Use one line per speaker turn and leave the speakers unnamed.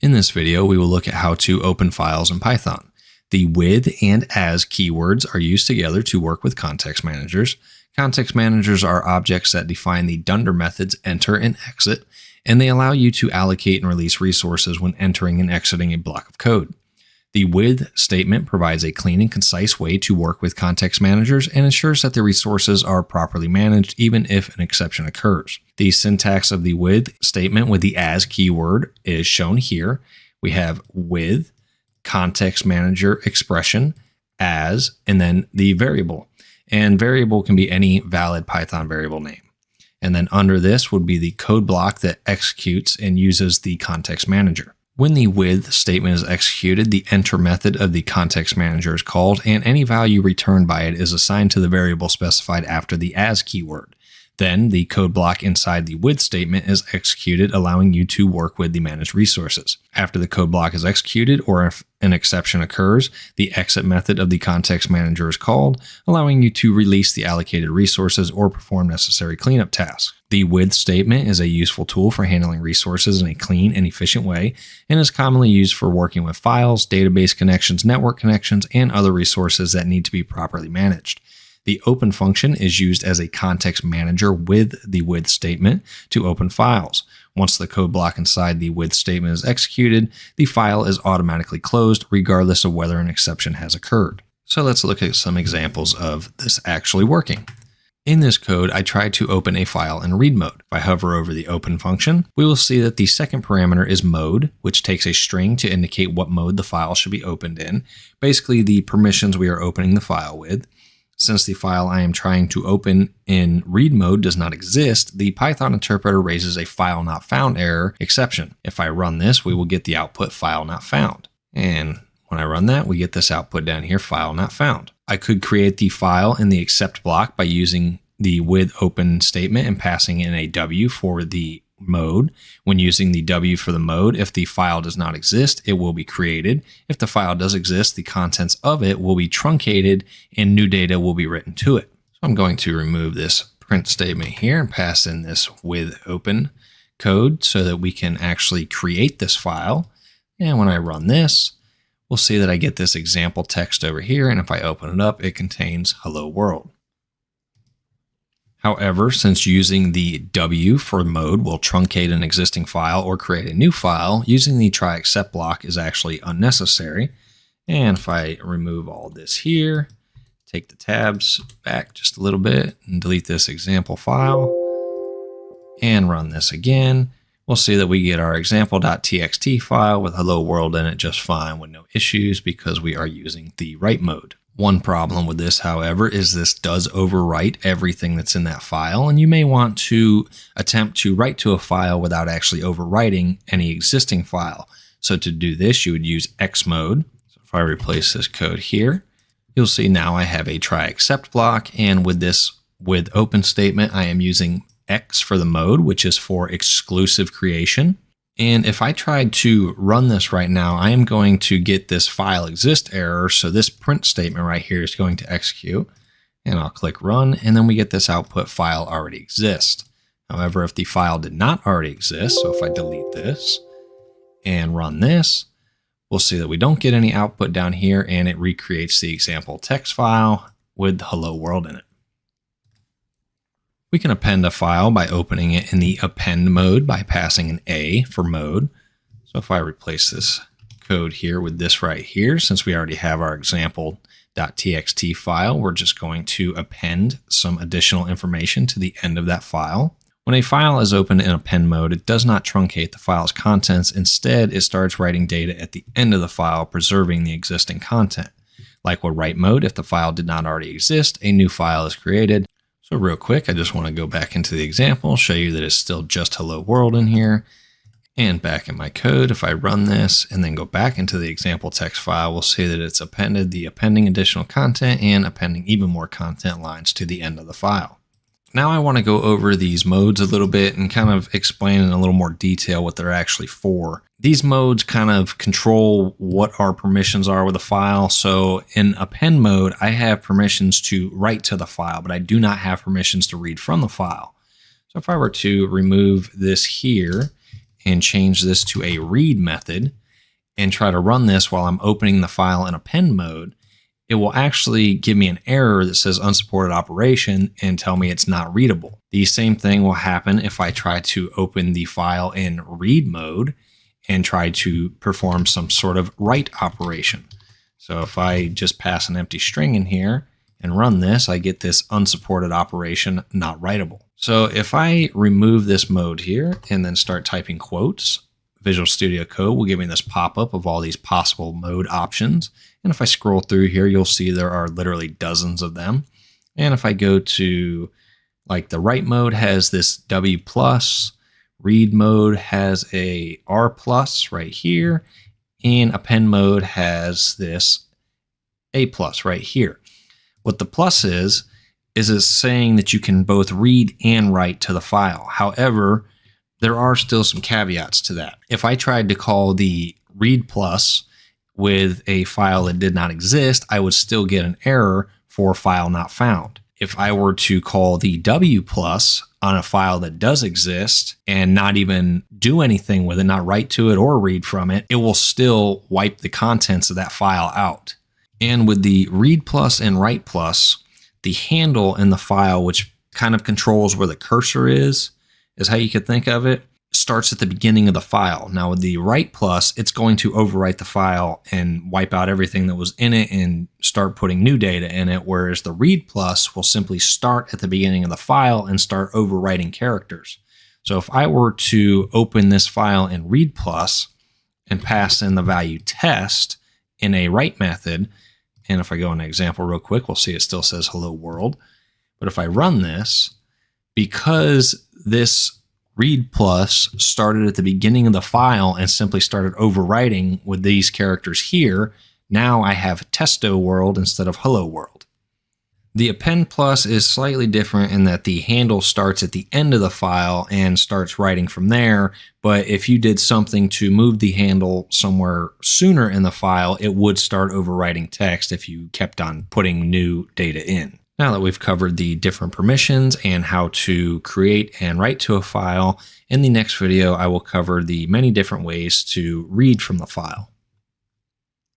In this video, we will look at how to open files in Python. The with and as keywords are used together to work with context managers. Context managers are objects that define the dunder methods enter and exit, and they allow you to allocate and release resources when entering and exiting a block of code. The with statement provides a clean and concise way to work with context managers and ensures that the resources are properly managed even if an exception occurs. The syntax of the with statement with the as keyword is shown here. We have with, context manager expression, as, and then the variable. And variable can be any valid Python variable name. And then under this would be the code block that executes and uses the context manager. When the with statement is executed, the enter method of the context manager is called, and any value returned by it is assigned to the variable specified after the as keyword. Then the code block inside the with statement is executed, allowing you to work with the managed resources. After the code block is executed, or if an exception occurs, the exit method of the context manager is called, allowing you to release the allocated resources or perform necessary cleanup tasks. The with statement is a useful tool for handling resources in a clean and efficient way, and is commonly used for working with files, database connections, network connections, and other resources that need to be properly managed. The open function is used as a context manager with the with statement to open files. Once the code block inside the with statement is executed, the file is automatically closed regardless of whether an exception has occurred. So let's look at some examples of this actually working. In this code, I tried to open a file in read mode. If I hover over the open function, we will see that the second parameter is mode, which takes a string to indicate what mode the file should be opened in, basically the permissions we are opening the file with. Since the file I am trying to open in read mode does not exist, the Python interpreter raises a file not found error exception. If I run this, we will get the output file not found. And when I run that, we get this output down here, file not found. I could create the file in the accept block by using the with open statement and passing in a W for the mode. When using the W for the mode, if the file does not exist, it will be created. If the file does exist, the contents of it will be truncated and new data will be written to it. So I'm going to remove this print statement here and pass in this with open code so that we can actually create this file. And when I run this, we'll see that I get this example text over here. And if I open it up, it contains hello world. However, since using the W for mode will truncate an existing file or create a new file, using the try except block is actually unnecessary. And if I remove all this here, take the tabs back just a little bit and delete this example file and run this again, we'll see that we get our example.txt file with hello world in it just fine with no issues because we are using the write mode. One problem with this, however, is this does overwrite everything that's in that file, and you may want to attempt to write to a file without actually overwriting any existing file. So to do this, you would use X mode. So if I replace this code here, you'll see now I have a try except block, and with this with open statement, I am using X for the mode, which is for exclusive creation. And if I tried to run this right now, I am going to get this file exist error. So this print statement right here is going to execute, and I'll click run. And then we get this output file already exists. However, if the file did not already exist, so if I delete this and run this, we'll see that we don't get any output down here, and it recreates the example text file with hello world in it. We can append a file by opening it in the append mode by passing an A for mode. So if I replace this code here with this right here, since we already have our example.txt file, we're just going to append some additional information to the end of that file. When a file is opened in append mode, it does not truncate the file's contents. Instead, it starts writing data at the end of the file, preserving the existing content. Like with write mode, if the file did not already exist, a new file is created. So real quick, I just want to go back into the example, show you that it's still just hello world in here. And back in my code, if I run this and then go back into the example text file, we'll see that it's appended the appending additional content and appending even more content lines to the end of the file. Now I want to go over these modes a little bit and kind of explain in a little more detail what they're actually for. These modes kind of control what our permissions are with a file. So in append mode, I have permissions to write to the file, but I do not have permissions to read from the file. So if I were to remove this here and change this to a read method and try to run this while I'm opening the file in append mode, it will actually give me an error that says unsupported operation and tell me it's not readable. The same thing will happen if I try to open the file in read mode and try to perform some sort of write operation. So if I just pass an empty string in here and run this, I get this unsupported operation, not writable. So if I remove this mode here and then start typing quotes, Visual Studio Code will give me this pop-up of all these possible mode options. And if I scroll through here, you'll see there are literally dozens of them. And if I go to like the write mode has this W+, read mode has a R+ right here, and append mode has this A+ right here. What the plus is it's saying that you can both read and write to the file. However, there are still some caveats to that. If I tried to call the read plus with a file that did not exist, I would still get an error for file not found. If I were to call the W plus on a file that does exist and not even do anything with it, not write to it or read from it, it will still wipe the contents of that file out. And with the read plus and write plus, the handle in the file, which kind of controls where the cursor is how you could think of it, starts at the beginning of the file. Now with the write plus, it's going to overwrite the file and wipe out everything that was in it and start putting new data in it, whereas the read plus will simply start at the beginning of the file and start overwriting characters. So if I were to open this file in read plus and pass in the value test in a write method, and if I go in an example real quick, we'll see it still says hello world. But if I run this, because this read plus started at the beginning of the file and simply started overwriting with these characters here, now I have testo world instead of hello world. The append plus is slightly different in that the handle starts at the end of the file and starts writing from there. But if you did something to move the handle somewhere sooner in the file, it would start overwriting text if you kept on putting new data in. Now that we've covered the different permissions and how to create and write to a file, in the next video I will cover the many different ways to read from the file.